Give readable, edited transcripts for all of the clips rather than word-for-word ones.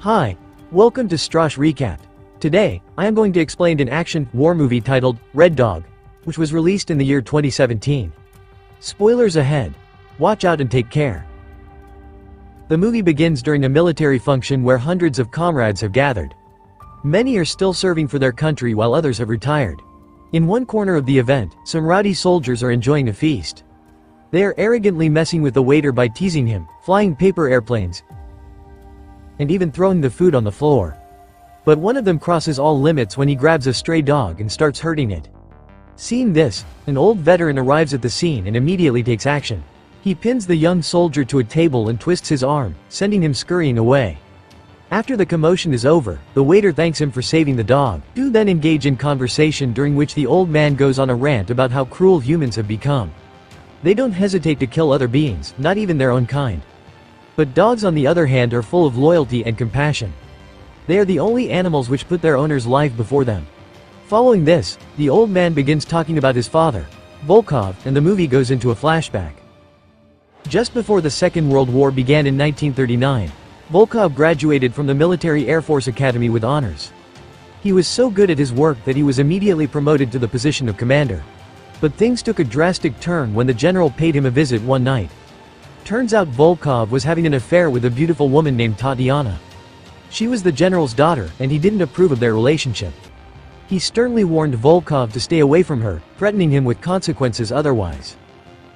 Hi, welcome to Starz Recap. Today, I am going to explain an action war movie titled Red Dog, which was released in the year 2017. Spoilers ahead. Watch out and take care. The movie begins during a military function where hundreds of comrades have gathered. Many are still serving for their country while others have retired. In one corner of the event, some rowdy soldiers are enjoying a feast. They are arrogantly messing with the waiter by teasing him, flying paper airplanes, and even throwing the food on the floor. But one of them crosses all limits when he grabs a stray dog and starts hurting it. Seeing this, an old veteran arrives at the scene and immediately takes action. He pins the young soldier to a table and twists his arm, sending him scurrying away. After the commotion is over, the waiter thanks him for saving the dog. Two then engage in conversation during which the old man goes on a rant about how cruel humans have become. They don't hesitate to kill other beings, not even their own kind. But dogs on the other hand are full of loyalty and compassion. They are the only animals which put their owner's life before them. Following this, the old man begins talking about his father, Volkov, and the movie goes into a flashback. Just before the Second World War began in 1939, Volkov graduated from the Military Air Force Academy with honors. He was so good at his work that he was immediately promoted to the position of commander. But things took a drastic turn when the general paid him a visit one night. Turns out Volkov was having an affair with a beautiful woman named Tatiana. She was the general's daughter, and he didn't approve of their relationship. He sternly warned Volkov to stay away from her, threatening him with consequences otherwise.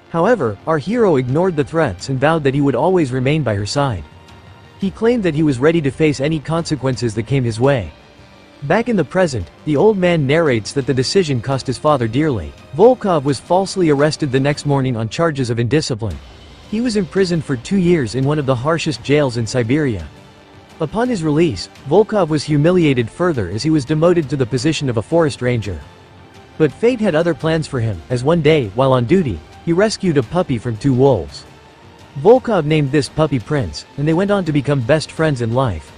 However, our hero ignored the threats and vowed that he would always remain by her side. He claimed that he was ready to face any consequences that came his way. Back in the present, the old man narrates that the decision cost his father dearly. Volkov was falsely arrested the next morning on charges of indiscipline. He was imprisoned for 2 years in one of the harshest jails in Siberia. Upon his release, Volkov was humiliated further as he was demoted to the position of a forest ranger. But fate had other plans for him, as one day, while on duty, he rescued a puppy from 2 wolves. Volkov named this puppy Prince, and they went on to become best friends in life.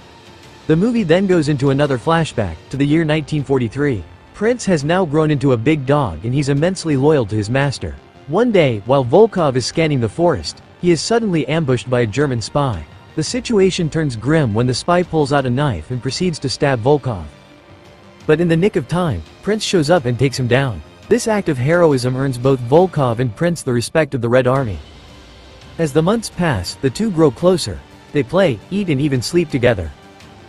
The movie then goes into another flashback, to the year 1943. Prince has now grown into a big dog and he's immensely loyal to his master. One day, while Volkov is scanning the forest, he is suddenly ambushed by a German spy. The situation turns grim when the spy pulls out a knife and proceeds to stab Volkov. But in the nick of time, Prince shows up and takes him down. This act of heroism earns both Volkov and Prince the respect of the Red Army. As the months pass, the two grow closer. They play, eat and even sleep together.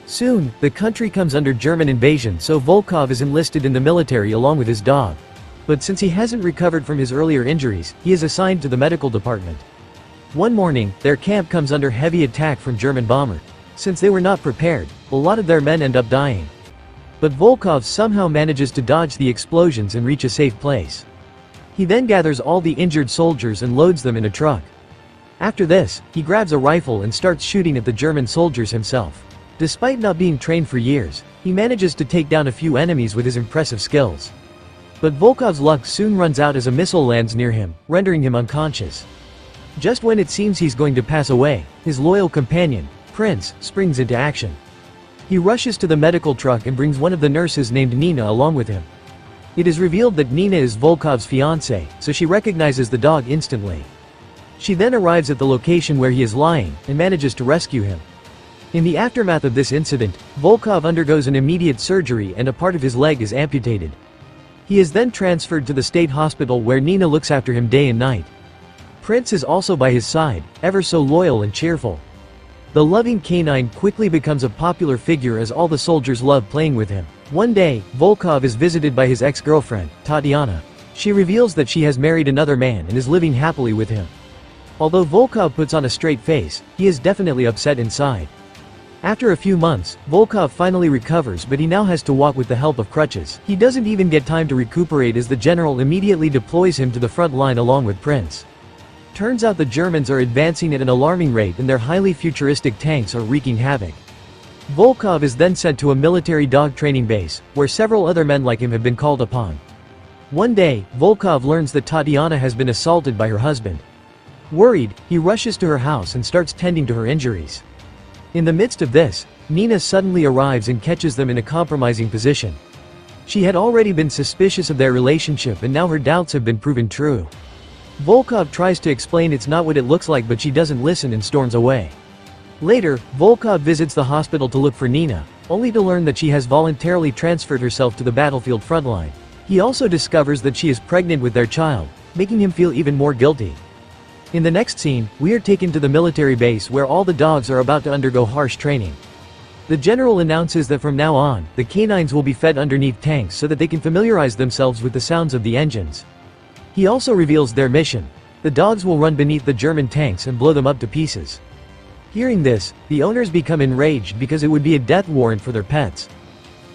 Soon, the country comes under German invasion, so Volkov is enlisted in the military along with his dog. But since he hasn't recovered from his earlier injuries, he is assigned to the medical department. One morning, their camp comes under heavy attack from German bombers. Since they were not prepared, a lot of their men end up dying. But Volkov somehow manages to dodge the explosions and reach a safe place. He then gathers all the injured soldiers and loads them in a truck. After this, he grabs a rifle and starts shooting at the German soldiers himself. Despite not being trained for years, he manages to take down a few enemies with his impressive skills. But Volkov's luck soon runs out as a missile lands near him, rendering him unconscious. Just when it seems he's going to pass away, his loyal companion, Prince, springs into action. He rushes to the medical truck and brings one of the nurses named Nina along with him. It is revealed that Nina is Volkov's fiancée, so she recognizes the dog instantly. She then arrives at the location where he is lying, and manages to rescue him. In the aftermath of this incident, Volkov undergoes an immediate surgery and a part of his leg is amputated. He is then transferred to the state hospital where Nina looks after him day and night. Prince is also by his side, ever so loyal and cheerful. The loving canine quickly becomes a popular figure as all the soldiers love playing with him. One day, Volkov is visited by his ex-girlfriend, Tatiana. She reveals that she has married another man and is living happily with him. Although Volkov puts on a straight face, he is definitely upset inside. After a few months, Volkov finally recovers, but he now has to walk with the help of crutches. He doesn't even get time to recuperate as the general immediately deploys him to the front line along with Prince. Turns out the Germans are advancing at an alarming rate and their highly futuristic tanks are wreaking havoc. Volkov is then sent to a military dog training base, where several other men like him have been called upon. One day, Volkov learns that Tatiana has been assaulted by her husband. Worried, he rushes to her house and starts tending to her injuries. In the midst of this, Nina suddenly arrives and catches them in a compromising position. She had already been suspicious of their relationship and now her doubts have been proven true. Volkov tries to explain it's not what it looks like, but she doesn't listen and storms away. Later, Volkov visits the hospital to look for Nina, only to learn that she has voluntarily transferred herself to the battlefield frontline. He also discovers that she is pregnant with their child, making him feel even more guilty. In the next scene, we are taken to the military base where all the dogs are about to undergo harsh training. The general announces that from now on, the canines will be fed underneath tanks so that they can familiarize themselves with the sounds of the engines. He also reveals their mission. The dogs will run beneath the German tanks and blow them up to pieces. Hearing this, the owners become enraged because it would be a death warrant for their pets.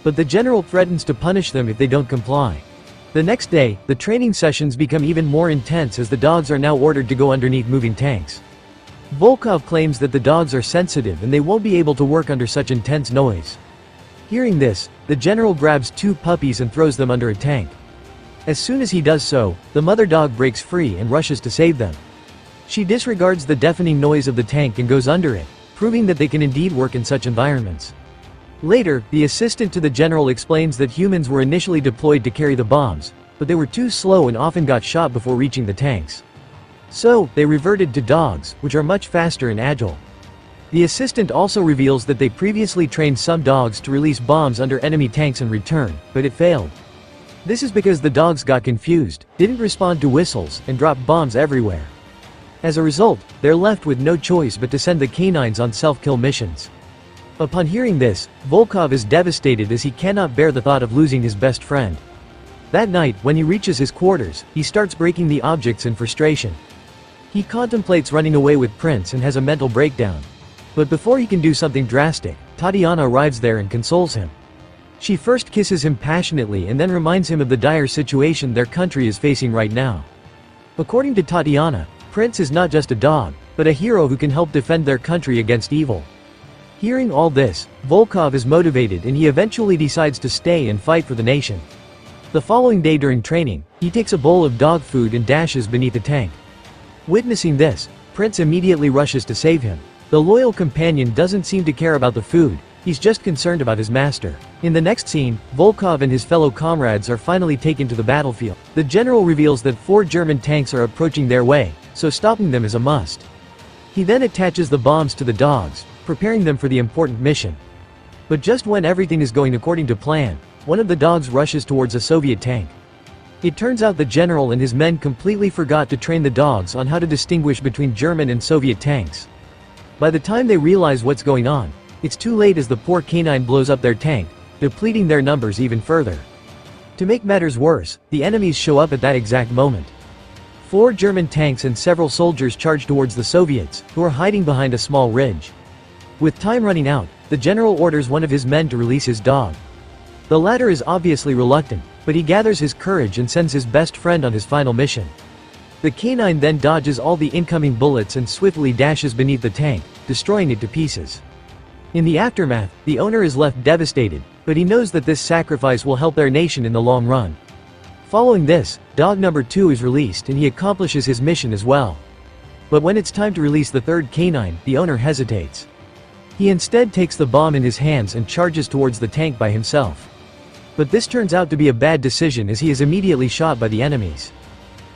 But the general threatens to punish them if they don't comply. The next day, the training sessions become even more intense as the dogs are now ordered to go underneath moving tanks. Volkov claims that the dogs are sensitive and they won't be able to work under such intense noise. Hearing this, the general grabs 2 puppies and throws them under a tank. As soon as he does so, the mother dog breaks free and rushes to save them. She disregards the deafening noise of the tank and goes under it, proving that they can indeed work in such environments. Later, the assistant to the general explains that humans were initially deployed to carry the bombs, but they were too slow and often got shot before reaching the tanks. So, they reverted to dogs, which are much faster and agile. The assistant also reveals that they previously trained some dogs to release bombs under enemy tanks in return, but it failed. This is because the dogs got confused, didn't respond to whistles, and dropped bombs everywhere. As a result, they're left with no choice but to send the canines on self-kill missions. Upon hearing this, Volkov is devastated as he cannot bear the thought of losing his best friend. That night, when he reaches his quarters, he starts breaking the objects in frustration. He contemplates running away with Prince and has a mental breakdown. But before he can do something drastic, Tatiana arrives there and consoles him. She first kisses him passionately and then reminds him of the dire situation their country is facing right now. According to Tatiana, Prince is not just a dog, but a hero who can help defend their country against evil. Hearing all this, Volkov is motivated and he eventually decides to stay and fight for the nation. The following day during training, he takes a bowl of dog food and dashes beneath the tank. Witnessing this, Prince immediately rushes to save him. The loyal companion doesn't seem to care about the food, he's just concerned about his master. In the next scene, Volkov and his fellow comrades are finally taken to the battlefield. The general reveals that 4 German tanks are approaching their way, so stopping them is a must. He then attaches the bombs to the dogs, preparing them for the important mission. But just when everything is going according to plan, one of the dogs rushes towards a Soviet tank. It turns out the general and his men completely forgot to train the dogs on how to distinguish between German and Soviet tanks. By the time they realize what's going on, it's too late as the poor canine blows up their tank, depleting their numbers even further. To make matters worse, the enemies show up at that exact moment. 4 German tanks and several soldiers charge towards the Soviets, who are hiding behind a small ridge. With time running out, the general orders one of his men to release his dog. The latter is obviously reluctant, but he gathers his courage and sends his best friend on his final mission. The canine then dodges all the incoming bullets and swiftly dashes beneath the tank, destroying it to pieces. In the aftermath, the owner is left devastated, but he knows that this sacrifice will help their nation in the long run. Following this, dog number 2 is released and he accomplishes his mission as well. But when it's time to release the 3rd canine, the owner hesitates. He instead takes the bomb in his hands and charges towards the tank by himself. But this turns out to be a bad decision as he is immediately shot by the enemies.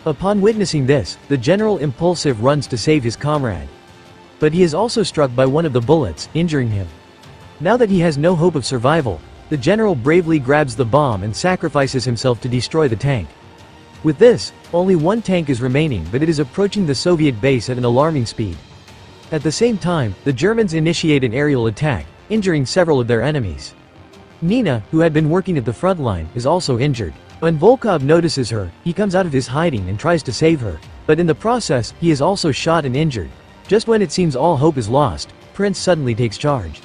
Upon witnessing this, the general impulsive runs to save his comrade. But he is also struck by one of the bullets, injuring him. Now that he has no hope of survival, the general bravely grabs the bomb and sacrifices himself to destroy the tank. With this, only 1 tank is remaining, but it is approaching the Soviet base at an alarming speed. At the same time, the Germans initiate an aerial attack, injuring several of their enemies. Nina, who had been working at the front line, is also injured. When Volkov notices her, he comes out of his hiding and tries to save her, but in the process, he is also shot and injured. Just when it seems all hope is lost, Prince suddenly takes charge.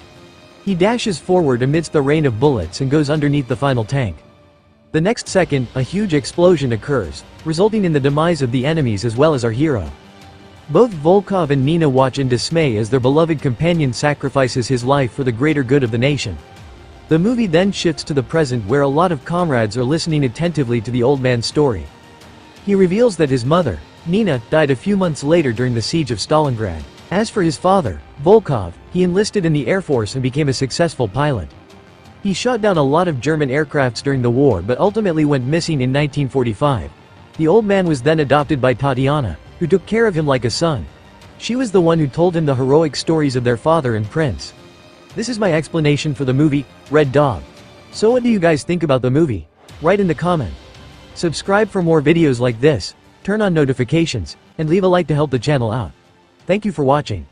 He dashes forward amidst the rain of bullets and goes underneath the final tank. The next second, a huge explosion occurs, resulting in the demise of the enemies as well as our hero. Both Volkov and Nina watch in dismay as their beloved companion sacrifices his life for the greater good of the nation. The movie then shifts to the present where a lot of comrades are listening attentively to the old man's story. He reveals that his mother, Nina, died a few months later during the siege of Stalingrad. As for his father, Volkov, he enlisted in the Air Force and became a successful pilot. He shot down a lot of German aircrafts during the war but ultimately went missing in 1945. The old man was then adopted by Tatiana, who took care of him like a son. She was the one who told him the heroic stories of their father and prince. This is my explanation for the movie, Red Dog. So what do you guys think about the movie? Write in the comment. Subscribe for more videos like this, turn on notifications, and leave a like to help the channel out. Thank you for watching.